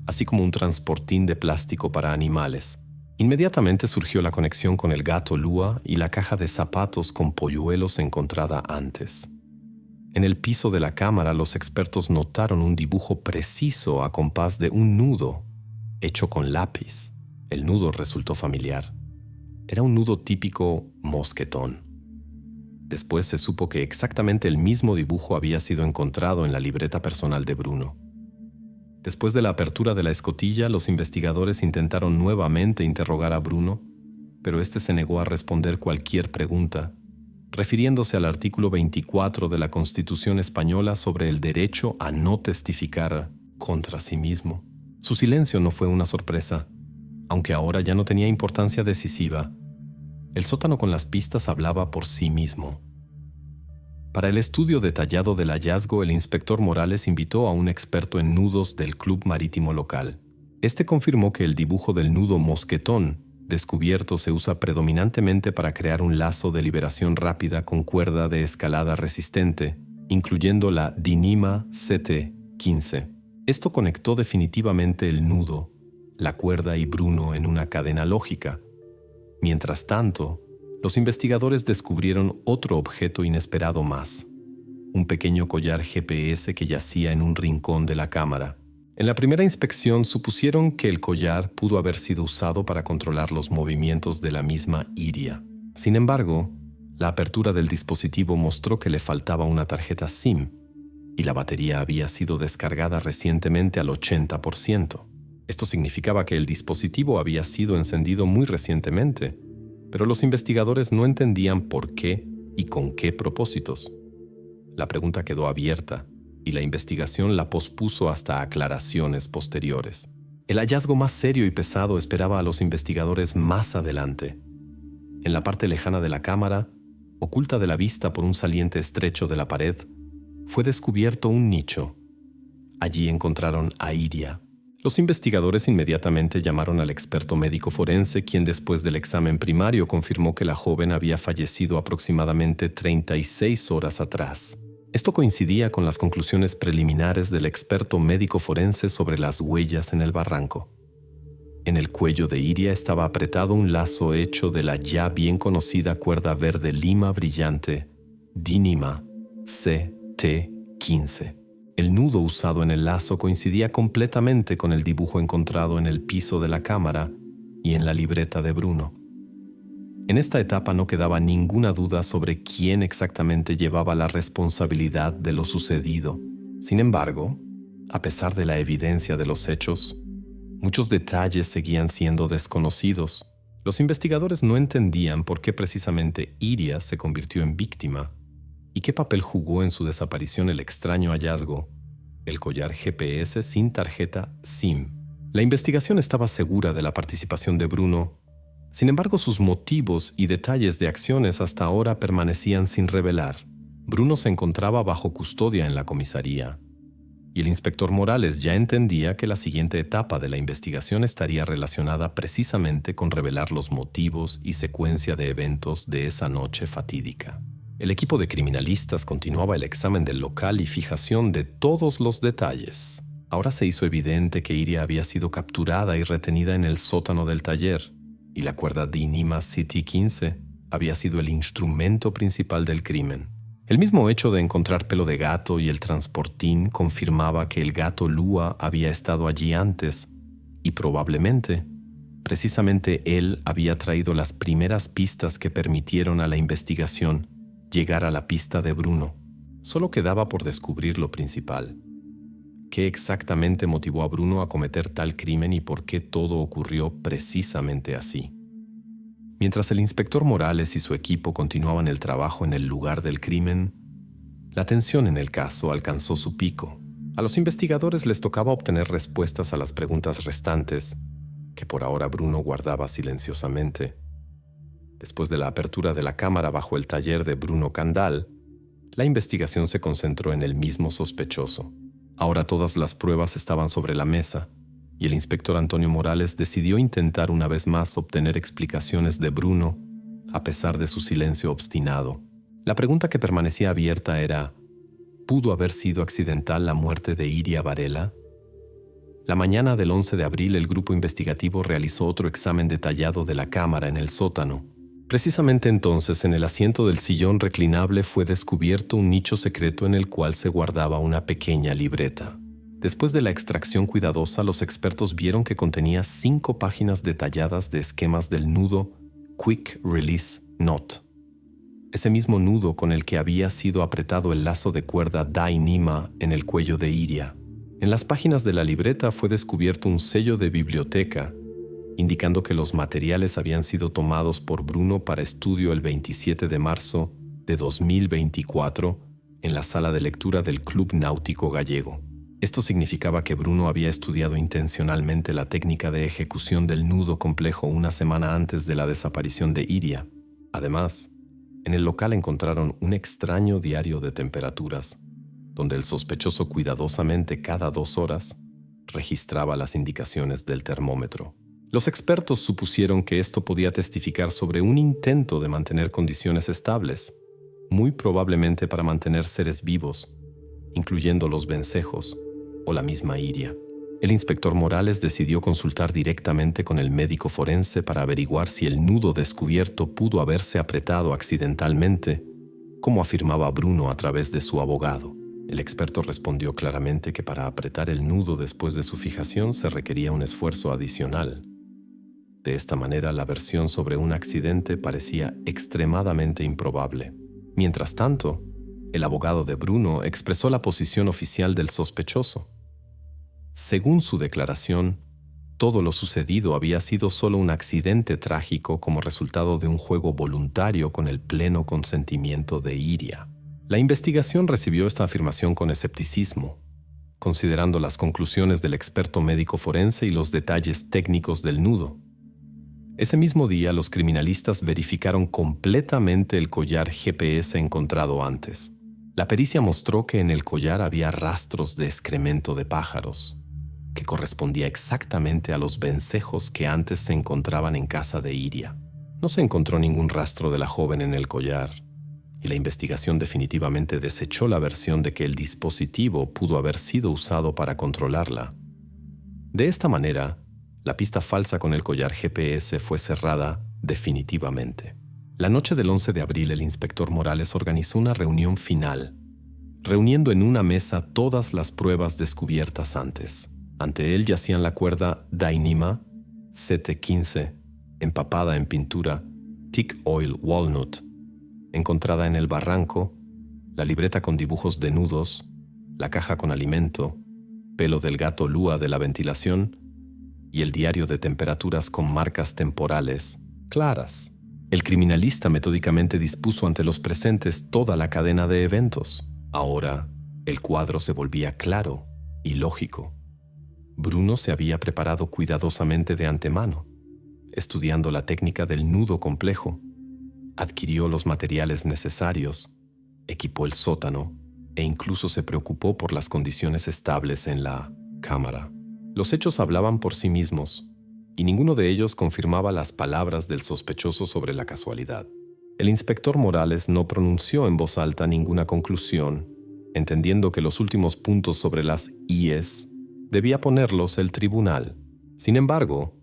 así como un transportín de plástico para animales. Inmediatamente surgió la conexión con el gato Lua y la caja de zapatos con polluelos encontrada antes. En el piso de la cámara, los expertos notaron un dibujo preciso a compás de un nudo, hecho con lápiz. El nudo resultó familiar. Era un nudo típico mosquetón. Después se supo que exactamente el mismo dibujo había sido encontrado en la libreta personal de Bruno. Después de la apertura de la escotilla, los investigadores intentaron nuevamente interrogar a Bruno, pero este se negó a responder cualquier pregunta, refiriéndose al artículo 24 de la Constitución española sobre el derecho a no testificar contra sí mismo. Su silencio no fue una sorpresa, aunque ahora ya no tenía importancia decisiva. El sótano con las pistas hablaba por sí mismo. Para el estudio detallado del hallazgo, el inspector Morales invitó a un experto en nudos del club marítimo local. Este confirmó que el dibujo del nudo mosquetón descubierto se usa predominantemente para crear un lazo de liberación rápida con cuerda de escalada resistente, incluyendo la Dyneema CT-15. Esto conectó definitivamente el nudo, la cuerda y Bruno en una cadena lógica. Mientras tanto, los investigadores descubrieron otro objeto inesperado más: un pequeño collar GPS que yacía en un rincón de la cámara. En la primera inspección supusieron que el collar pudo haber sido usado para controlar los movimientos de la misma Iria. Sin embargo, la apertura del dispositivo mostró que le faltaba una tarjeta SIM y la batería había sido descargada recientemente al 80%. Esto significaba que el dispositivo había sido encendido muy recientemente pero los investigadores no entendían por qué y con qué propósitos. La pregunta quedó abierta y la investigación la pospuso hasta aclaraciones posteriores. El hallazgo más serio y pesado esperaba a los investigadores más adelante. En la parte lejana de la cámara, oculta de la vista por un saliente estrecho de la pared, fue descubierto un nicho. Allí encontraron a Iria. Los investigadores inmediatamente llamaron al experto médico forense, quien después del examen primario confirmó que la joven había fallecido aproximadamente 36 horas atrás. Esto coincidía con las conclusiones preliminares del experto médico forense sobre las huellas en el barranco. En el cuello de Iria estaba apretado un lazo hecho de la ya bien conocida cuerda verde lima brillante Dyneema CT15. El nudo usado en el lazo coincidía completamente con el dibujo encontrado en el piso de la cámara y en la libreta de Bruno. En esta etapa no quedaba ninguna duda sobre quién exactamente llevaba la responsabilidad de lo sucedido. Sin embargo, a pesar de la evidencia de los hechos, muchos detalles seguían siendo desconocidos. Los investigadores no entendían por qué precisamente Iria se convirtió en víctima y qué papel jugó en su desaparición el extraño hallazgo, el collar GPS sin tarjeta SIM. La investigación estaba segura de la participación de Bruno. Sin embargo, sus motivos y detalles de acciones hasta ahora permanecían sin revelar. Bruno se encontraba bajo custodia en la comisaría, y el inspector Morales ya entendía que la siguiente etapa de la investigación estaría relacionada precisamente con revelar los motivos y secuencia de eventos de esa noche fatídica. El equipo de criminalistas continuaba el examen del local y fijación de todos los detalles. Ahora se hizo evidente que Iria había sido capturada y retenida en el sótano del taller, y la cuerda Dyneema CT15 había sido el instrumento principal del crimen. El mismo hecho de encontrar pelo de gato y el transportín confirmaba que el gato Lua había estado allí antes, y probablemente, precisamente él había traído las primeras pistas que permitieron a la investigación llegar a la pista de Bruno. Solo quedaba por descubrir lo principal. ¿Qué exactamente motivó a Bruno a cometer tal crimen y por qué todo ocurrió precisamente así? Mientras el inspector Morales y su equipo continuaban el trabajo en el lugar del crimen, la tensión en el caso alcanzó su pico. A los investigadores les tocaba obtener respuestas a las preguntas restantes, que por ahora Bruno guardaba silenciosamente. Después de la apertura de la cámara bajo el taller de Bruno Candal, la investigación se concentró en el mismo sospechoso. Ahora todas las pruebas estaban sobre la mesa, y el inspector Antonio Morales decidió intentar una vez más obtener explicaciones de Bruno, a pesar de su silencio obstinado. La pregunta que permanecía abierta era: ¿pudo haber sido accidental la muerte de Iria Varela? La mañana del 11 de abril, el grupo investigativo realizó otro examen detallado de la cámara en el sótano. Precisamente entonces, en el asiento del sillón reclinable fue descubierto un nicho secreto en el cual se guardaba una pequeña libreta. Después de la extracción cuidadosa, los expertos vieron que contenía 5 páginas detalladas de esquemas del nudo Quick Release Knot, ese mismo nudo con el que había sido apretado el lazo de cuerda Dyneema en el cuello de Iria. En las páginas de la libreta fue descubierto un sello de biblioteca, indicando que los materiales habían sido tomados por Bruno para estudio el 27 de marzo de 2024 en la sala de lectura del Club Náutico Gallego. Esto significaba que Bruno había estudiado intencionalmente la técnica de ejecución del nudo complejo una semana antes de la desaparición de Iria. Además, en el local encontraron un extraño diario de temperaturas, donde el sospechoso cuidadosamente cada 2 horas registraba las indicaciones del termómetro. Los expertos supusieron que esto podía testificar sobre un intento de mantener condiciones estables, muy probablemente para mantener seres vivos, incluyendo los vencejos o la misma Iria. El inspector Morales decidió consultar directamente con el médico forense para averiguar si el nudo descubierto pudo haberse apretado accidentalmente, como afirmaba Bruno a través de su abogado. El experto respondió claramente que para apretar el nudo después de su fijación se requería un esfuerzo adicional. De esta manera, la versión sobre un accidente parecía extremadamente improbable. Mientras tanto, el abogado de Bruno expresó la posición oficial del sospechoso. Según su declaración, todo lo sucedido había sido solo un accidente trágico como resultado de un juego voluntario con el pleno consentimiento de Iria. La investigación recibió esta afirmación con escepticismo, considerando las conclusiones del experto médico forense y los detalles técnicos del nudo. Ese mismo día, los criminalistas verificaron completamente el collar GPS encontrado antes. La pericia mostró que en el collar había rastros de excremento de pájaros, que correspondía exactamente a los vencejos que antes se encontraban en casa de Iria. No se encontró ningún rastro de la joven en el collar, y la investigación definitivamente desechó la versión de que el dispositivo pudo haber sido usado para controlarla. De esta manera, la pista falsa con el collar GPS fue cerrada definitivamente. La noche del 11 de abril, el inspector Morales organizó una reunión final, reuniendo en una mesa todas las pruebas descubiertas antes. Ante él yacían la cuerda Dyneema CT15, empapada en pintura Teak Oil Walnut, encontrada en el barranco, la libreta con dibujos de nudos, la caja con alimento, pelo del gato Lua de la ventilación y el diario de temperaturas con marcas temporales claras. El criminalista metódicamente dispuso ante los presentes toda la cadena de eventos. Ahora, el cuadro se volvía claro y lógico. Bruno se había preparado cuidadosamente de antemano, estudiando la técnica del nudo complejo. Adquirió los materiales necesarios, equipó el sótano e incluso se preocupó por las condiciones estables en la cámara. Los hechos hablaban por sí mismos, y ninguno de ellos confirmaba las palabras del sospechoso sobre la casualidad. El inspector Morales no pronunció en voz alta ninguna conclusión, entendiendo que los últimos puntos sobre las IES debía ponerlos el tribunal. Sin embargo,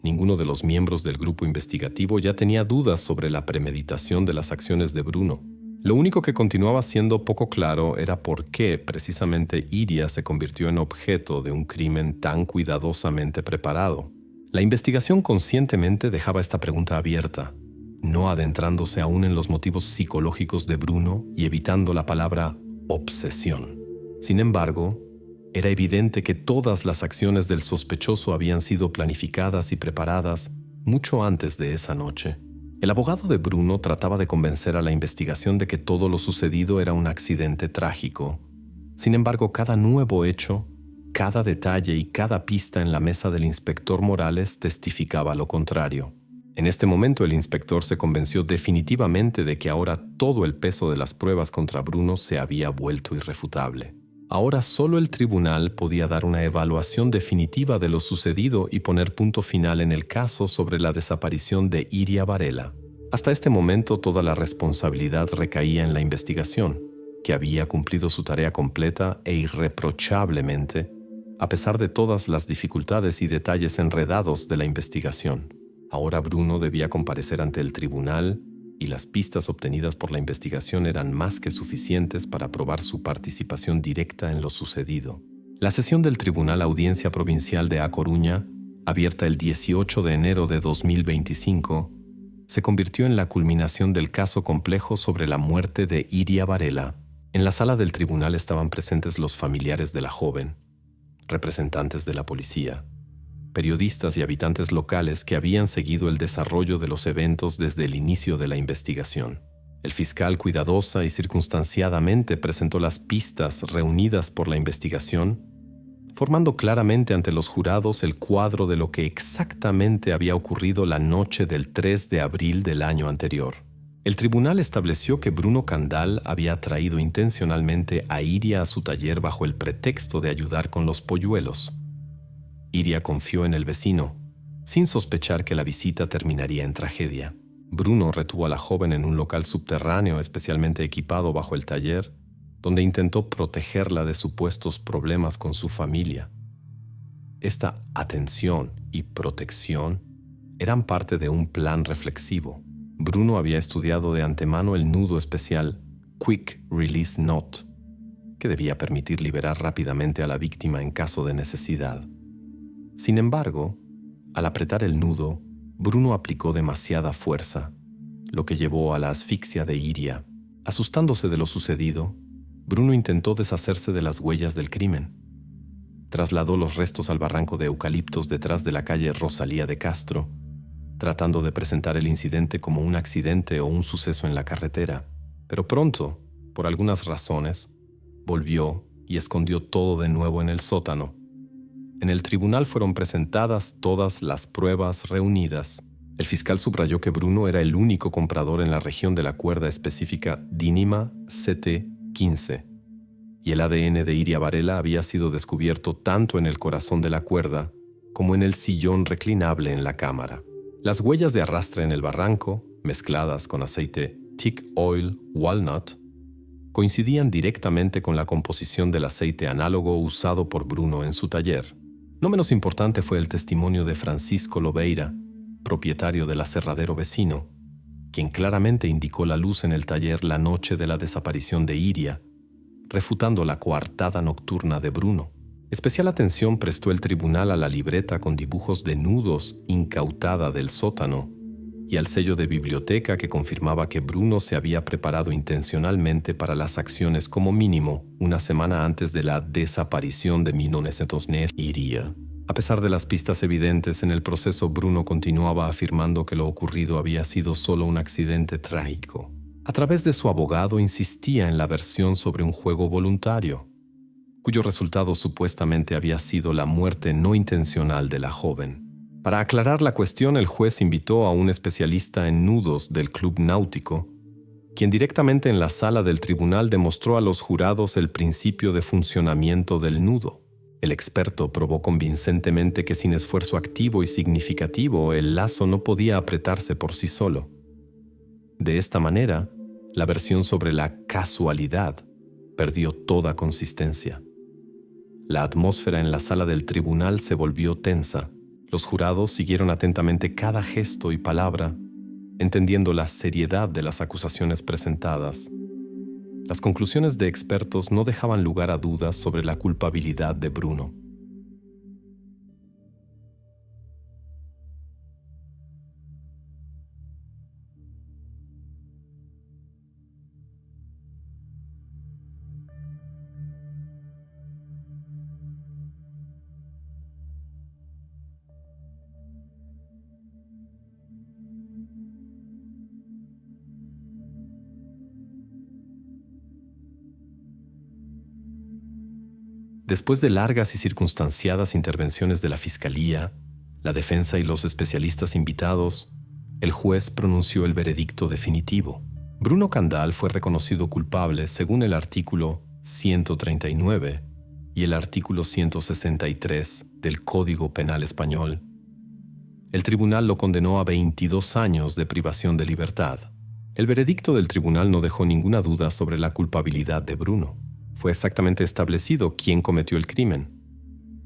ninguno de los miembros del grupo investigativo ya tenía dudas sobre la premeditación de las acciones de Bruno. Lo único que continuaba siendo poco claro era por qué precisamente Iria se convirtió en objeto de un crimen tan cuidadosamente preparado. La investigación conscientemente dejaba esta pregunta abierta, no adentrándose aún en los motivos psicológicos de Bruno y evitando la palabra obsesión. Sin embargo, era evidente que todas las acciones del sospechoso habían sido planificadas y preparadas mucho antes de esa noche. El abogado de Bruno trataba de convencer a la investigación de que todo lo sucedido era un accidente trágico. Sin embargo, cada nuevo hecho, cada detalle y cada pista en la mesa del inspector Morales testificaba lo contrario. En este momento el inspector se convenció definitivamente de que ahora todo el peso de las pruebas contra Bruno se había vuelto irrefutable. Ahora solo el tribunal podía dar una evaluación definitiva de lo sucedido y poner punto final en el caso sobre la desaparición de Iria Varela. Hasta este momento toda la responsabilidad recaía en la investigación, que había cumplido su tarea completa e irreprochablemente, a pesar de todas las dificultades y detalles enredados de la investigación. Ahora Bruno debía comparecer ante el tribunal y las pistas obtenidas por la investigación eran más que suficientes para probar su participación directa en lo sucedido. La sesión del Tribunal Audiencia Provincial de A Coruña, abierta el 18 de enero de 2025, se convirtió en la culminación del caso complejo sobre la muerte de Iria Varela. En la sala del tribunal estaban presentes los familiares de la joven, representantes de la policía, periodistas y habitantes locales que habían seguido el desarrollo de los eventos desde el inicio de la investigación. El fiscal cuidadosa y circunstanciadamente presentó las pistas reunidas por la investigación, formando claramente ante los jurados el cuadro de lo que exactamente había ocurrido la noche del 3 de abril del año anterior. El tribunal estableció que Bruno Candal había traído intencionalmente a Iria a su taller bajo el pretexto de ayudar con los polluelos. Iria confió en el vecino, sin sospechar que la visita terminaría en tragedia. Bruno retuvo a la joven en un local subterráneo especialmente equipado bajo el taller, donde intentó protegerla de supuestos problemas con su familia. Esta atención y protección eran parte de un plan reflexivo. Bruno había estudiado de antemano el nudo especial Quick Release Knot, que debía permitir liberar rápidamente a la víctima en caso de necesidad. Sin embargo, al apretar el nudo, Bruno aplicó demasiada fuerza, lo que llevó a la asfixia de Iria. Asustándose de lo sucedido, Bruno intentó deshacerse de las huellas del crimen. trasladó los restos al barranco de eucaliptos detrás de la calle Rosalía de Castro, tratando de presentar el incidente como un accidente o un suceso en la carretera. Pero pronto, por algunas razones, volvió y escondió todo de nuevo en el sótano. En el tribunal fueron presentadas todas las pruebas reunidas. El fiscal subrayó que Bruno era el único comprador en la región de la cuerda específica Dínima CT15, y el ADN de Iria Varela había sido descubierto tanto en el corazón de la cuerda como en el sillón reclinable en la cámara. Las huellas de arrastre en el barranco, mezcladas con aceite Teak Oil Walnut, coincidían directamente con la composición del aceite análogo usado por Bruno en su taller. No menos importante fue el testimonio de Francisco Lobeira, propietario del aserradero vecino, quien claramente indicó la luz en el taller la noche de la desaparición de Iria, refutando la coartada nocturna de Bruno. Especial atención prestó el tribunal a la libreta con dibujos de nudos incautada del sótano y al sello de biblioteca que confirmaba que Bruno se había preparado intencionalmente para las acciones como mínimo una semana antes de la desaparición de 1909 Iria. A pesar de las pistas evidentes en el proceso, Bruno continuaba afirmando que lo ocurrido había sido solo un accidente trágico. A través de su abogado insistía en la versión sobre un juego voluntario, cuyo resultado supuestamente había sido la muerte no intencional de la joven. Para aclarar la cuestión, el juez invitó a un especialista en nudos del Club Náutico, quien directamente en la sala del tribunal demostró a los jurados el principio de funcionamiento del nudo. El experto probó convincentemente que sin esfuerzo activo y significativo el lazo no podía apretarse por sí solo. De esta manera, la versión sobre la casualidad perdió toda consistencia. La atmósfera en la sala del tribunal se volvió tensa. Los jurados siguieron atentamente cada gesto y palabra, entendiendo la seriedad de las acusaciones presentadas. Las conclusiones de expertos no dejaban lugar a dudas sobre la culpabilidad de Bruno. Después de largas y circunstanciadas intervenciones de la Fiscalía, la defensa y los especialistas invitados, el juez pronunció el veredicto definitivo. Bruno Candal fue reconocido culpable según el artículo 139 y el artículo 163 del Código Penal Español. El tribunal lo condenó a 22 años de privación de libertad. El veredicto del tribunal no dejó ninguna duda sobre la culpabilidad de Bruno. Fue exactamente establecido quién cometió el crimen,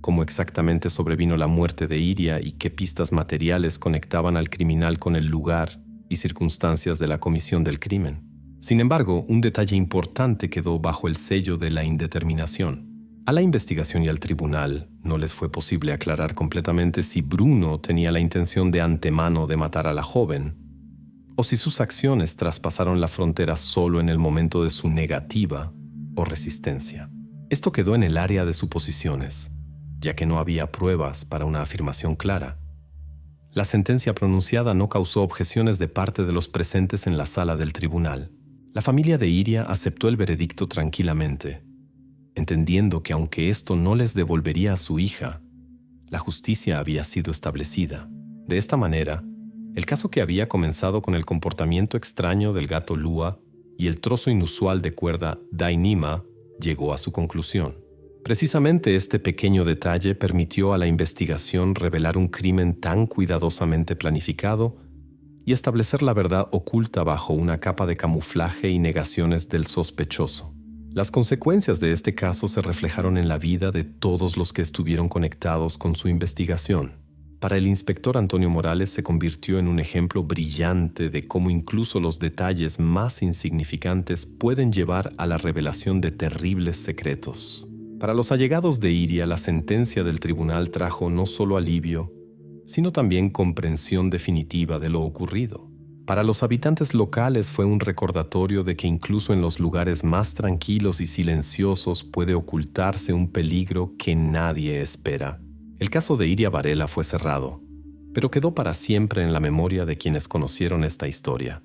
cómo exactamente sobrevino la muerte de Iria y qué pistas materiales conectaban al criminal con el lugar y circunstancias de la comisión del crimen. Sin embargo, un detalle importante quedó bajo el sello de la indeterminación. A la investigación y al tribunal no les fue posible aclarar completamente si Bruno tenía la intención de antemano de matar a la joven, o si sus acciones traspasaron la frontera solo en el momento de su negativa o resistencia. Esto quedó en el área de suposiciones, ya que no había pruebas para una afirmación clara. La sentencia pronunciada no causó objeciones de parte de los presentes en la sala del tribunal. La familia de Iria aceptó el veredicto tranquilamente, entendiendo que aunque esto no les devolvería a su hija, la justicia había sido establecida. De esta manera, el caso que había comenzado con el comportamiento extraño del gato Lua y el trozo inusual de cuerda Dainima llegó a su conclusión. Precisamente este pequeño detalle permitió a la investigación revelar un crimen tan cuidadosamente planificado y establecer la verdad oculta bajo una capa de camuflaje y negaciones del sospechoso. Las consecuencias de este caso se reflejaron en la vida de todos los que estuvieron conectados con su investigación. Para el inspector Antonio Morales se convirtió en un ejemplo brillante de cómo incluso los detalles más insignificantes pueden llevar a la revelación de terribles secretos. Para los allegados de Iria, la sentencia del tribunal trajo no solo alivio, sino también comprensión definitiva de lo ocurrido. Para los habitantes locales fue un recordatorio de que incluso en los lugares más tranquilos y silenciosos puede ocultarse un peligro que nadie espera. El caso de Iria Varela fue cerrado, pero quedó para siempre en la memoria de quienes conocieron esta historia.